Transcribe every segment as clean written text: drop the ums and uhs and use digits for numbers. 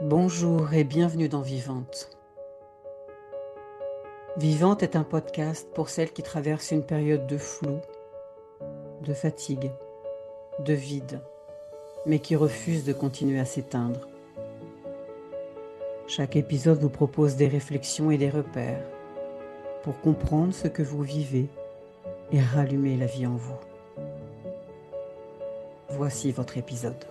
Bonjour et bienvenue dans Vivante. Vivante est un podcast pour celles qui traversent une période de flou, de fatigue, de vide, mais qui refusent de continuer à s'éteindre. Chaque épisode vous propose des réflexions et des repères pour comprendre ce que vous vivez et rallumer la vie en vous. Voici votre épisode.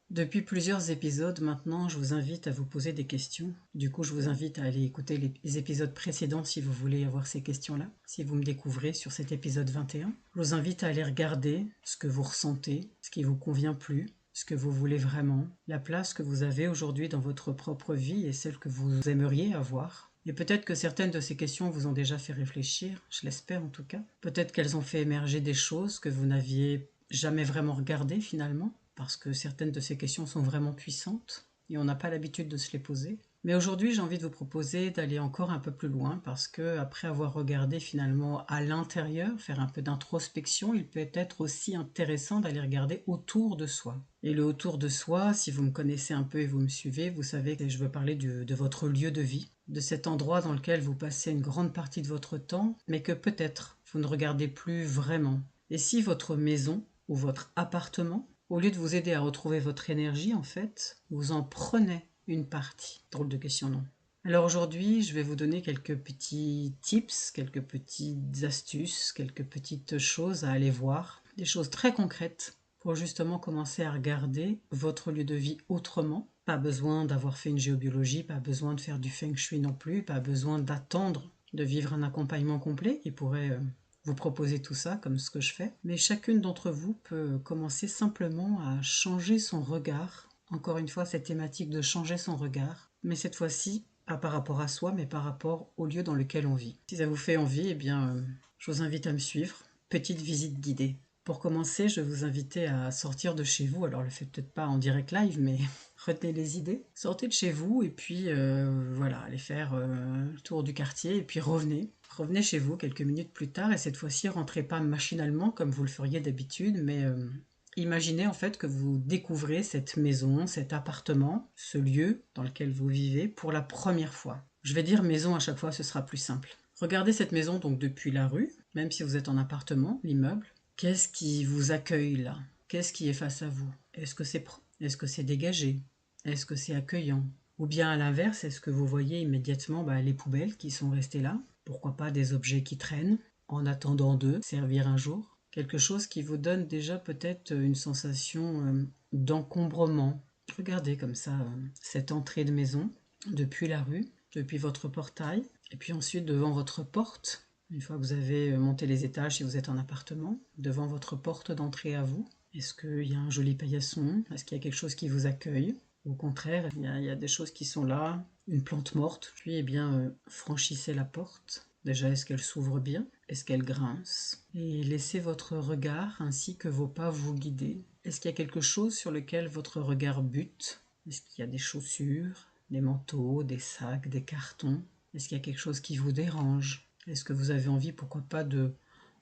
Depuis plusieurs épisodes maintenant, je vous invite à vous poser des questions. Du coup, je vous invite à aller écouter les épisodes précédents si vous voulez avoir ces questions-là. Si vous me découvrez sur cet épisode 21, je vous invite à aller regarder ce que vous ressentez, ce qui vous convient plus, ce que vous voulez vraiment, la place que vous avez aujourd'hui dans votre propre vie et celle que vous aimeriez avoir. Et peut-être que certaines de ces questions vous ont déjà fait réfléchir, je l'espère en tout cas. Peut-être qu'elles ont fait émerger des choses que vous n'aviez jamais vraiment regardées finalement, parce que certaines de ces questions sont vraiment puissantes et on n'a pas l'habitude de se les poser. Mais aujourd'hui, j'ai envie de vous proposer d'aller encore un peu plus loin parce que après avoir regardé finalement à l'intérieur, faire un peu d'introspection, il peut être aussi intéressant d'aller regarder autour de soi. Et le autour de soi, si vous me connaissez un peu et vous me suivez, vous savez que je veux parler de votre lieu de vie, de cet endroit dans lequel vous passez une grande partie de votre temps, mais que peut-être vous ne regardez plus vraiment. Et si votre maison ou votre appartement, au lieu de vous aider à retrouver votre énergie, en fait, vous en prenez une partie. Drôle de question, non? Alors aujourd'hui, je vais vous donner quelques petits tips, quelques petites astuces, quelques petites choses à aller voir, des choses très concrètes pour justement commencer à regarder votre lieu de vie autrement. Pas besoin d'avoir fait une géobiologie, pas besoin de faire du feng shui non plus, pas besoin d'attendre de vivre un accompagnement complet qui pourrait vous proposer tout ça comme ce que je fais. Mais chacune d'entre vous peut commencer simplement à changer son regard. Encore une fois, cette thématique de changer son regard, mais cette fois-ci, pas par rapport à soi, mais par rapport au lieu dans lequel on vit. Si ça vous fait envie, eh bien, je vous invite à me suivre. Petite visite guidée. Pour commencer, je vais vous inviter à sortir de chez vous. Alors, le faites peut-être pas en direct live, mais retenez les idées. Sortez de chez vous et puis voilà, allez faire le tour du quartier et puis revenez. Revenez chez vous quelques minutes plus tard et cette fois-ci, rentrez pas machinalement comme vous le feriez d'habitude, mais imaginez en fait que vous découvrez cette maison, cet appartement, ce lieu dans lequel vous vivez pour la première fois. Je vais dire maison à chaque fois, ce sera plus simple. Regardez cette maison donc depuis la rue, même si vous êtes en appartement, l'immeuble. Qu'est-ce qui vous accueille là? Qu'est-ce qui est face à vous? Est-ce que c'est propre? Est-ce que c'est dégagé? Est-ce que c'est accueillant? Ou bien à l'inverse, est-ce que vous voyez immédiatement les poubelles qui sont restées là? Pourquoi pas des objets qui traînent, en attendant d'eux servir un jour? Quelque chose qui vous donne déjà peut-être une sensation d'encombrement. Regardez comme ça cette entrée de maison, depuis la rue, depuis votre portail, et puis ensuite devant votre porte. Une fois que vous avez monté les étages, si vous êtes en appartement, devant votre porte d'entrée à vous, est-ce qu'il y a un joli paillasson? Est-ce qu'il y a quelque chose qui vous accueille? Au contraire, il y a des choses qui sont là, une plante morte. Puis, franchissez la porte. Déjà, est-ce qu'elle s'ouvre bien? Est-ce qu'elle grince? Et laissez votre regard ainsi que vos pas vous guider. Est-ce qu'il y a quelque chose sur lequel votre regard bute? Est-ce qu'il y a des chaussures, des manteaux, des sacs, des cartons? Est-ce qu'il y a quelque chose qui vous dérange? Est-ce que vous avez envie, pourquoi pas, de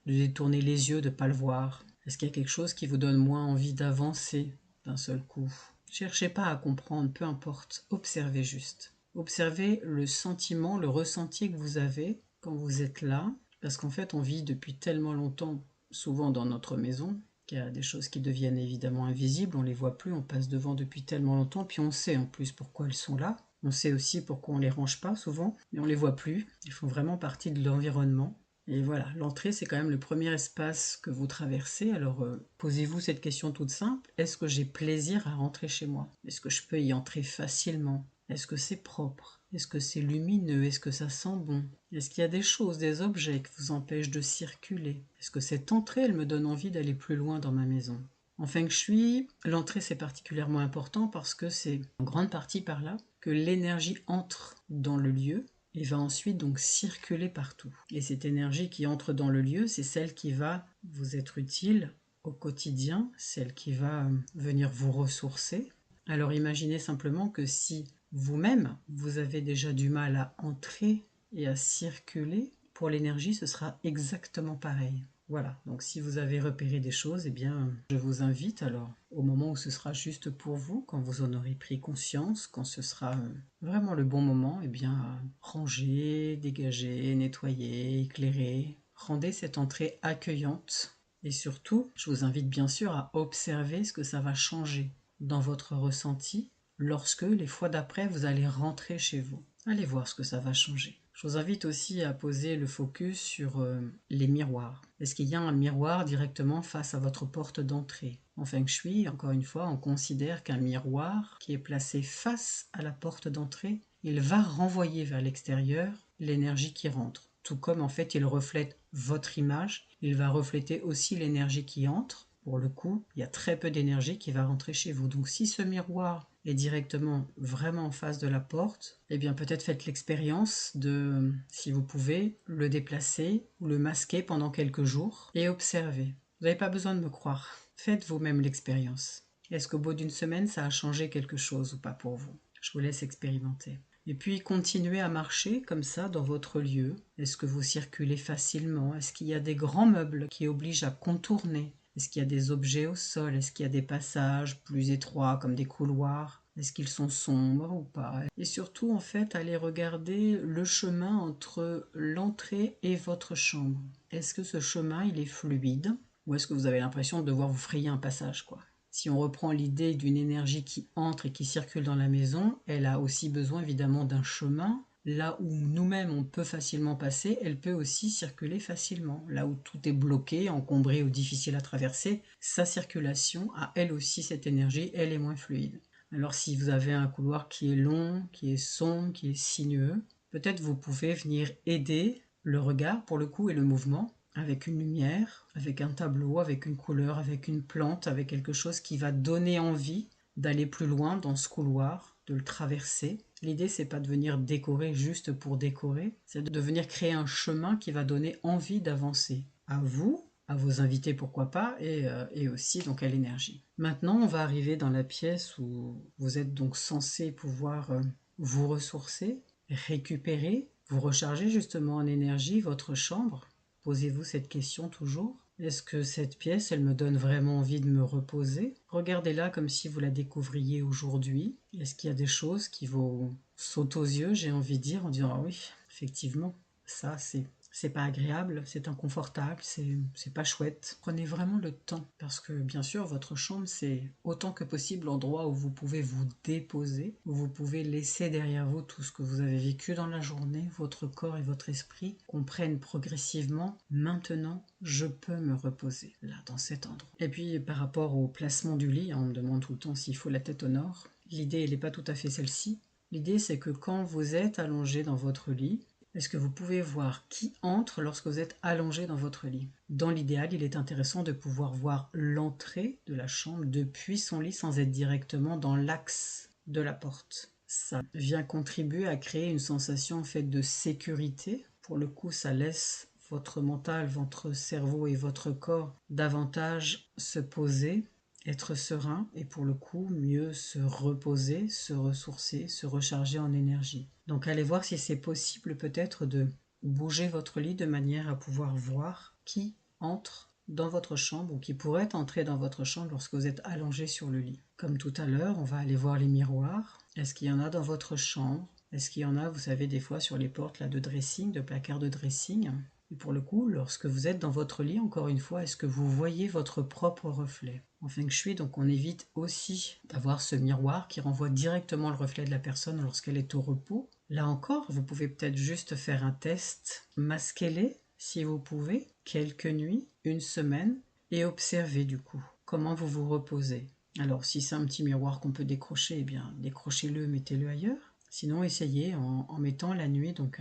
détourner les yeux, de ne pas le voir? Est-ce qu'il y a quelque chose qui vous donne moins envie d'avancer d'un seul coup? Cherchez pas à comprendre, peu importe, observez juste. Observez le sentiment, le ressenti que vous avez quand vous êtes là, parce qu'en fait on vit depuis tellement longtemps, souvent dans notre maison, qu'il y a des choses qui deviennent évidemment invisibles, on les voit plus, on passe devant depuis tellement longtemps, puis on sait en plus pourquoi elles sont là. On sait aussi pourquoi on les range pas souvent, mais on les voit plus. Ils font vraiment partie de l'environnement. Et voilà, l'entrée, c'est quand même le premier espace que vous traversez. Alors, posez-vous cette question toute simple. Est-ce que j'ai plaisir à rentrer chez moi? Est-ce que je peux y entrer facilement? Est-ce que c'est propre? Est-ce que c'est lumineux? Est-ce que ça sent bon? Est-ce qu'il y a des choses, des objets qui vous empêchent de circuler? Est-ce que cette entrée, elle me donne envie d'aller plus loin dans ma maison? En feng shui, l'entrée c'est particulièrement important parce que c'est en grande partie par là que l'énergie entre dans le lieu et va ensuite donc circuler partout. Et cette énergie qui entre dans le lieu, c'est celle qui va vous être utile au quotidien, celle qui va venir vous ressourcer. Alors imaginez simplement que si vous-même, vous avez déjà du mal à entrer et à circuler, pour l'énergie, ce sera exactement pareil. Voilà, donc si vous avez repéré des choses, eh bien, je vous invite alors, au moment où ce sera juste pour vous, quand vous en aurez pris conscience, quand ce sera vraiment le bon moment, eh bien, à ranger, dégager, nettoyer, éclairer. Rendez cette entrée accueillante. Et surtout, je vous invite bien sûr à observer ce que ça va changer dans votre ressenti lorsque, les fois d'après, vous allez rentrer chez vous. Allez voir ce que ça va changer. Je vous invite aussi à poser le focus sur les miroirs. Est-ce qu'il y a un miroir directement face à votre porte d'entrée? En Feng Shui, encore une fois, on considère qu'un miroir qui est placé face à la porte d'entrée, il va renvoyer vers l'extérieur l'énergie qui rentre. Tout comme en fait il reflète votre image, il va refléter aussi l'énergie qui entre. Pour le coup, il y a très peu d'énergie qui va rentrer chez vous. Donc si ce miroir est directement vraiment en face de la porte, eh bien peut-être faites l'expérience de, si vous pouvez, le déplacer ou le masquer pendant quelques jours et observez. Vous n'avez pas besoin de me croire. Faites vous-même l'expérience. Est-ce qu'au bout d'une semaine, ça a changé quelque chose ou pas pour vous? Je vous laisse expérimenter. Et puis continuez à marcher comme ça dans votre lieu. Est-ce que vous circulez facilement? Est-ce qu'il y a des grands meubles qui obligent à contourner? Est-ce qu'il y a des objets au sol? Est-ce qu'il y a des passages plus étroits comme des couloirs? Est-ce qu'ils sont sombres ou pas? Et surtout, en fait, allez regarder le chemin entre l'entrée et votre chambre. Est-ce que ce chemin, il est fluide? Ou est-ce que vous avez l'impression de devoir vous frayer un passage, quoi? Si on reprend l'idée d'une énergie qui entre et qui circule dans la maison, elle a aussi besoin évidemment d'un chemin. Là où nous-mêmes on peut facilement passer, elle peut aussi circuler facilement. Là où tout est bloqué, encombré ou difficile à traverser, sa circulation a elle aussi cette énergie, elle est moins fluide. Alors si vous avez un couloir qui est long, qui est sombre, qui est sinueux, peut-être vous pouvez venir aider le regard pour le coup et le mouvement avec une lumière, avec un tableau, avec une couleur, avec une plante, avec quelque chose qui va donner envie d'aller plus loin dans ce couloir, de le traverser. L'idée, c'est pas de venir décorer juste pour décorer, c'est de venir créer un chemin qui va donner envie d'avancer. À vous, à vos invités pourquoi pas, et aussi donc à l'énergie. Maintenant, on va arriver dans la pièce où vous êtes donc censé pouvoir vous ressourcer, récupérer, vous recharger justement en énergie votre chambre. Posez-vous cette question toujours. Est-ce que cette pièce, elle me donne vraiment envie de me reposer? Regardez-la comme si vous la découvriez aujourd'hui. Est-ce qu'il y a des choses qui vous sautent aux yeux, j'ai envie de dire, en disant ah oui, effectivement, ça c'est pas agréable, c'est inconfortable, c'est pas chouette. Prenez vraiment le temps parce que bien sûr votre chambre c'est autant que possible l'endroit où vous pouvez vous déposer, où vous pouvez laisser derrière vous tout ce que vous avez vécu dans la journée, votre corps et votre esprit comprennent progressivement maintenant je peux me reposer là dans cet endroit. Et puis par rapport au placement du lit, on me demande tout le temps s'il faut la tête au nord. L'idée elle n'est pas tout à fait celle-ci. L'idée c'est que quand vous êtes allongé dans votre lit, est-ce que vous pouvez voir qui entre lorsque vous êtes allongé dans votre lit? Dans l'idéal, il est intéressant de pouvoir voir l'entrée de la chambre depuis son lit sans être directement dans l'axe de la porte. Ça vient contribuer à créer une sensation en fait de sécurité. Pour le coup, ça laisse votre mental, votre cerveau et votre corps davantage se poser, être serein et pour le coup mieux se reposer, se ressourcer, se recharger en énergie. Donc allez voir si c'est possible peut-être de bouger votre lit de manière à pouvoir voir qui entre dans votre chambre ou qui pourrait entrer dans votre chambre lorsque vous êtes allongé sur le lit. Comme tout à l'heure, on va aller voir les miroirs. Est-ce qu'il y en a dans votre chambre? Est-ce qu'il y en a, vous savez, des fois sur les portes là, de dressing, de placards de dressing? Et pour le coup, lorsque vous êtes dans votre lit, encore une fois, est-ce que vous voyez votre propre reflet? En Feng Shui, donc on évite aussi d'avoir ce miroir qui renvoie directement le reflet de la personne lorsqu'elle est au repos. Là encore, vous pouvez peut-être juste faire un test, masquez-les si vous pouvez, quelques nuits, une semaine, et observez du coup comment vous vous reposez. Alors si c'est un petit miroir qu'on peut décrocher, eh bien décrochez-le, mettez-le ailleurs. Sinon, essayez en mettant la nuit donc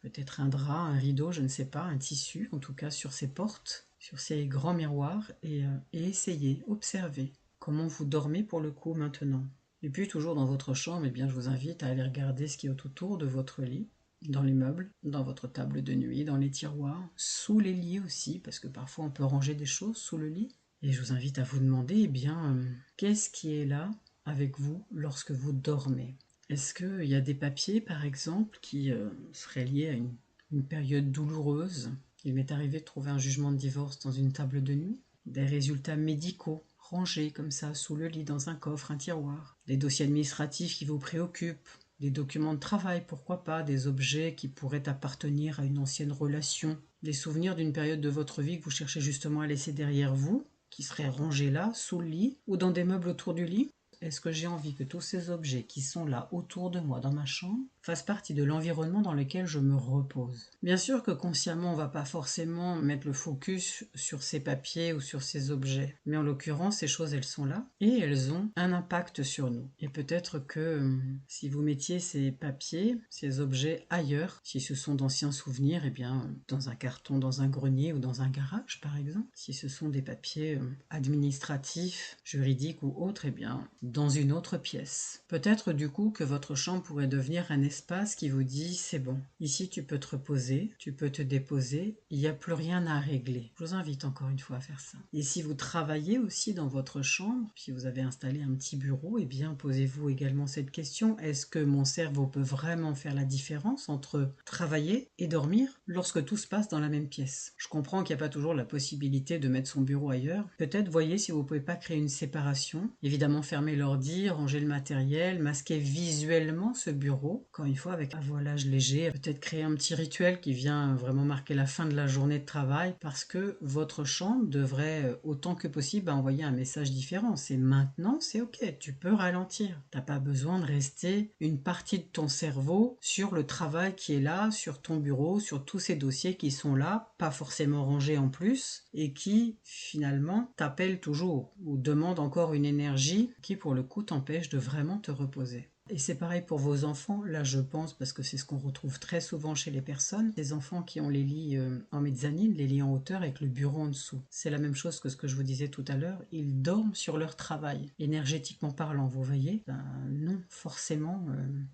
peut-être un drap, un rideau, je ne sais pas, un tissu, en tout cas sur ces portes, sur ces grands miroirs, et essayez, observez comment vous dormez pour le coup maintenant. Et puis toujours dans votre chambre, eh bien, je vous invite à aller regarder ce qui est autour de votre lit, dans les meubles, dans votre table de nuit, dans les tiroirs, sous les lits aussi, parce que parfois on peut ranger des choses sous le lit. Et je vous invite à vous demander, eh bien, qu'est-ce qui est là avec vous lorsque vous dormez? Est-ce qu'il y a des papiers, par exemple, qui seraient liés à une période douloureuse, Il m'est arrivé de trouver un jugement de divorce dans une table de nuit, des résultats médicaux rangés comme ça sous le lit, dans un coffre, un tiroir, des dossiers administratifs qui vous préoccupent, des documents de travail, pourquoi pas, des objets qui pourraient appartenir à une ancienne relation, des souvenirs d'une période de votre vie que vous cherchez justement à laisser derrière vous, qui seraient rangés là, sous le lit, ou dans des meubles autour du lit. Est-ce que j'ai envie que tous ces objets qui sont là autour de moi dans ma chambre fassent partie de l'environnement dans lequel je me repose? Bien sûr que consciemment, on ne va pas forcément mettre le focus sur ces papiers ou sur ces objets. Mais en l'occurrence, ces choses, elles sont là et elles ont un impact sur nous. Et peut-être que si vous mettiez ces papiers, ces objets ailleurs, si ce sont d'anciens souvenirs, eh bien, dans un carton, dans un grenier ou dans un garage, par exemple. Si ce sont des papiers administratifs, juridiques ou autres, eh bien, dans une autre pièce. Peut-être du coup que votre chambre pourrait devenir un espace qui vous dit c'est bon, ici tu peux te reposer, tu peux te déposer, il n'y a plus rien à régler. Je vous invite encore une fois à faire ça. Et si vous travaillez aussi dans votre chambre, si vous avez installé un petit bureau, eh bien posez-vous également cette question, est-ce que mon cerveau peut vraiment faire la différence entre travailler et dormir lorsque tout se passe dans la même pièce? Je comprends qu'il n'y a pas toujours la possibilité de mettre son bureau ailleurs. Peut-être voyez si vous ne pouvez pas créer une séparation, évidemment fermer l'ordi, ranger le matériel, masquer visuellement ce bureau, encore une fois avec un voilage léger, peut-être créer un petit rituel qui vient vraiment marquer la fin de la journée de travail, parce que votre chambre devrait autant que possible envoyer un message différent. C'est maintenant, c'est ok, tu peux ralentir. T'as pas besoin de rester une partie de ton cerveau sur le travail qui est là, sur ton bureau, sur tous ces dossiers qui sont là, pas forcément rangés en plus, et qui finalement t'appellent toujours, ou demandent encore une énergie qui pour le coup t'empêche de vraiment te reposer. Et c'est pareil pour vos enfants, là je pense, parce que c'est ce qu'on retrouve très souvent chez les personnes, des enfants qui ont les lits en mezzanine, les lits en hauteur avec le bureau en dessous. C'est la même chose que ce que je vous disais tout à l'heure, ils dorment sur leur travail, énergétiquement parlant, vous voyez. Non, forcément,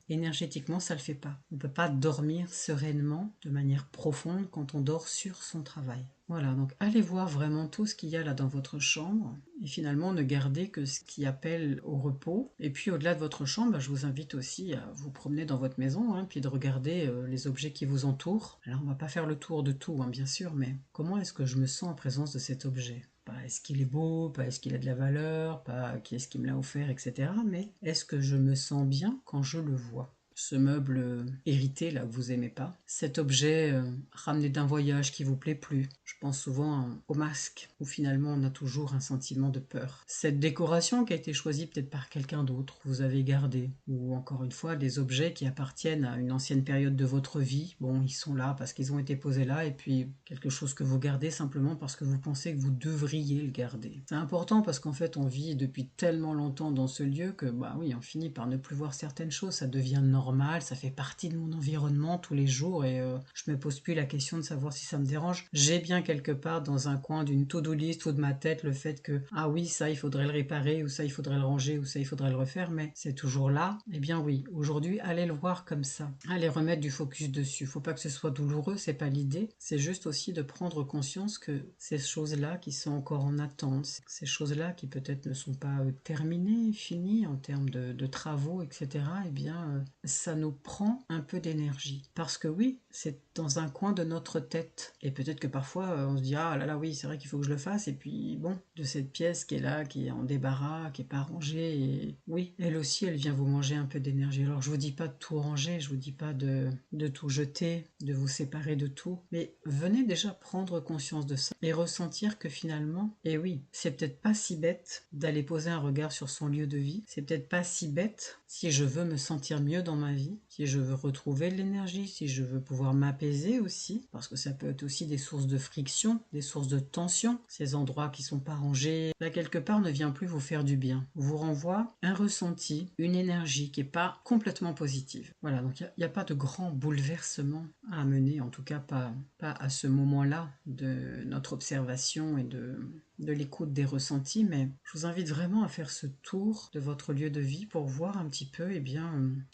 énergétiquement ça le fait pas. On peut pas dormir sereinement, de manière profonde, quand on dort sur son travail. Voilà, donc allez voir vraiment tout ce qu'il y a là dans votre chambre et finalement ne gardez que ce qui appelle au repos. Et puis au-delà de votre chambre, je vous invite aussi à vous promener dans votre maison, puis de regarder les objets qui vous entourent. Alors on va pas faire le tour de tout, bien sûr, mais comment est-ce que je me sens en présence de cet objet? Pas est-ce qu'il est beau, pas est-ce qu'il a de la valeur, pas qui est-ce qui me l'a offert, etc. Mais est-ce que je me sens bien quand je le vois? Ce meuble hérité là que vous aimez pas, cet objet ramené d'un voyage qui vous plaît plus. Je pense souvent au masque où finalement on a toujours un sentiment de peur. Cette décoration qui a été choisie peut-être par quelqu'un d'autre, vous avez gardé, ou encore une fois des objets qui appartiennent à une ancienne période de votre vie. Bon, ils sont là parce qu'ils ont été posés là et puis quelque chose que vous gardez simplement parce que vous pensez que vous devriez le garder. C'est important parce qu'en fait on vit depuis tellement longtemps dans ce lieu que oui, on finit par ne plus voir certaines choses, ça devient normal, ça fait partie de mon environnement tous les jours et je me pose plus la question de savoir si ça me dérange. J'ai bien quelque part dans un coin d'une to-do list ou de ma tête le fait que ah oui, ça il faudrait le réparer, ou ça il faudrait le ranger, ou ça il faudrait le refaire, mais c'est toujours là. Eh bien oui, aujourd'hui allez le voir comme ça, allez remettre du focus dessus. Faut pas que ce soit douloureux, c'est pas l'idée, c'est juste aussi de prendre conscience que ces choses-là qui sont encore en attente, ces choses-là qui peut-être ne sont pas terminées, finies en termes de travaux, etc., eh bien ça nous prend un peu d'énergie. Parce que oui, c'est dans un coin de notre tête. Et peut-être que parfois on se dit ah là là oui, c'est vrai qu'il faut que je le fasse, et puis bon, de cette pièce qui est là, qui est en débarras, qui est pas rangée, et oui, elle aussi elle vient vous manger un peu d'énergie. Alors je vous dis pas de tout ranger, je vous dis pas de tout jeter, de vous séparer de tout, mais venez déjà prendre conscience de ça et ressentir que finalement, et oui, c'est peut-être pas si bête d'aller poser un regard sur son lieu de vie, c'est peut-être pas si bête si je veux me sentir mieux dans ma vie, si je veux retrouver de l'énergie, si je veux pouvoir m'apaiser aussi, parce que ça peut être aussi des sources de friction, des sources de tension, ces endroits qui sont pas rangés, là quelque part ne vient plus vous faire du bien, vous renvoie un ressenti, une énergie qui est pas complètement positive. Voilà, donc il n'y a pas de grand bouleversement à mener, en tout cas pas à ce moment-là de notre observation et de l'écoute des ressentis, mais je vous invite vraiment à faire ce tour de votre lieu de vie pour voir un petit peu,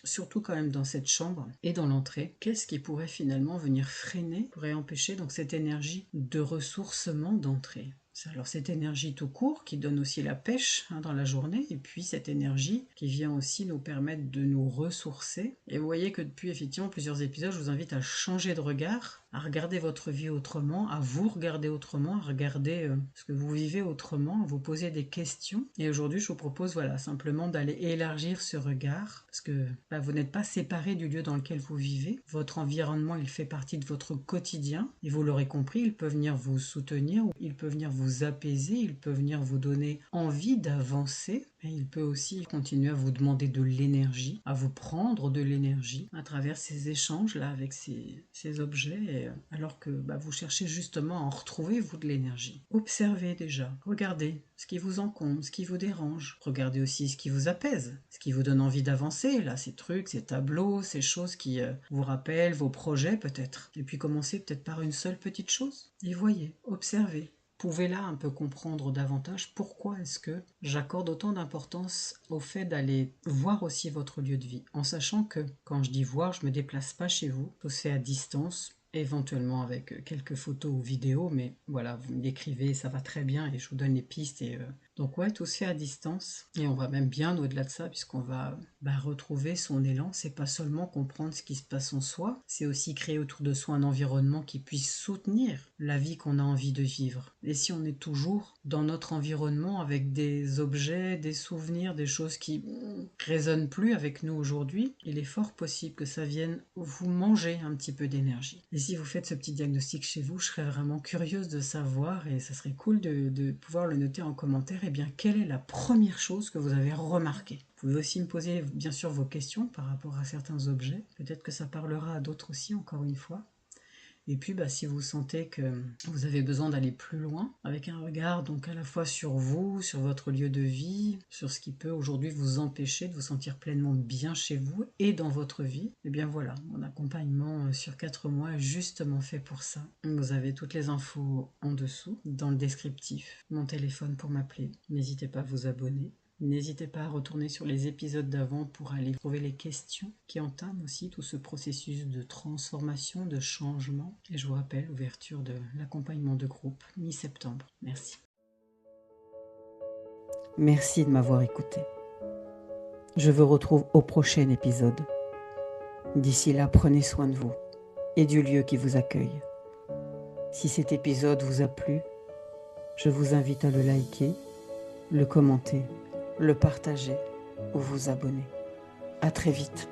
surtout quand même dans cette chambre et dans l'entrée, qu'est-ce qui pourrait finalement venir freiner, pourrait empêcher donc cette énergie de ressourcement d'entrée. Alors cette énergie tout court qui donne aussi la pêche dans la journée, et puis cette énergie qui vient aussi nous permettre de nous ressourcer. Et vous voyez que depuis effectivement plusieurs épisodes, je vous invite à changer de regard à regarder votre vie autrement, à vous regarder autrement, à regarder ce que vous vivez autrement, à vous poser des questions. Et aujourd'hui, je vous propose simplement d'aller élargir ce regard, parce que vous n'êtes pas séparé du lieu dans lequel vous vivez. Votre environnement, il fait partie de votre quotidien. Et vous l'aurez compris, il peut venir vous soutenir, il peut venir vous apaiser, il peut venir vous donner envie d'avancer. Et il peut aussi continuer à vous demander de l'énergie, à vous prendre de l'énergie à travers ces échanges-là avec ces objets, alors que vous cherchez justement à en retrouver, vous, de l'énergie. Observez déjà, regardez ce qui vous encombre, ce qui vous dérange. Regardez aussi ce qui vous apaise, ce qui vous donne envie d'avancer, là, ces trucs, ces tableaux, ces choses qui vous rappellent vos projets peut-être. Et puis commencez peut-être par une seule petite chose. Et voyez, observez. Pouvez là un peu comprendre davantage pourquoi est-ce que j'accorde autant d'importance au fait d'aller voir aussi votre lieu de vie, en sachant que quand je dis voir, je ne me déplace pas chez vous, tout se fait à distance, éventuellement avec quelques photos ou vidéos, mais voilà, vous me décrivez, ça va très bien et je vous donne les pistes. Donc ouais, tout se fait à distance et on va même bien au-delà de ça puisqu'on va retrouver son élan. C'est pas seulement comprendre ce qui se passe en soi, c'est aussi créer autour de soi un environnement qui puisse soutenir la vie qu'on a envie de vivre. Et si on est toujours dans notre environnement avec des objets, des souvenirs, des choses qui résonnent plus avec nous aujourd'hui, il est fort possible que ça vienne vous manger un petit peu d'énergie. Et si vous faites ce petit diagnostic chez vous, je serais vraiment curieuse de savoir et ça serait cool de pouvoir le noter en commentaire. Eh bien, quelle est la première chose que vous avez remarquée? Vous pouvez aussi me poser bien sûr vos questions par rapport à certains objets. Peut-être que ça parlera à d'autres aussi, encore une fois. Et puis si vous sentez que vous avez besoin d'aller plus loin, avec un regard donc à la fois sur vous, sur votre lieu de vie, sur ce qui peut aujourd'hui vous empêcher de vous sentir pleinement bien chez vous et dans votre vie, et bien voilà, mon accompagnement sur 4 mois est justement fait pour ça. Vous avez toutes les infos en dessous, dans le descriptif, mon téléphone pour m'appeler. N'hésitez pas à vous abonner. N'hésitez pas à retourner sur les épisodes d'avant pour aller trouver les questions qui entament aussi tout ce processus de transformation, de changement. Et je vous rappelle, ouverture de l'accompagnement de groupe mi-septembre. Merci. Merci de m'avoir écouté. Je vous retrouve au prochain épisode. D'ici là, prenez soin de vous et du lieu qui vous accueille. Si cet épisode vous a plu, je vous invite à le liker, le commenter, le partager ou vous abonner. À très vite.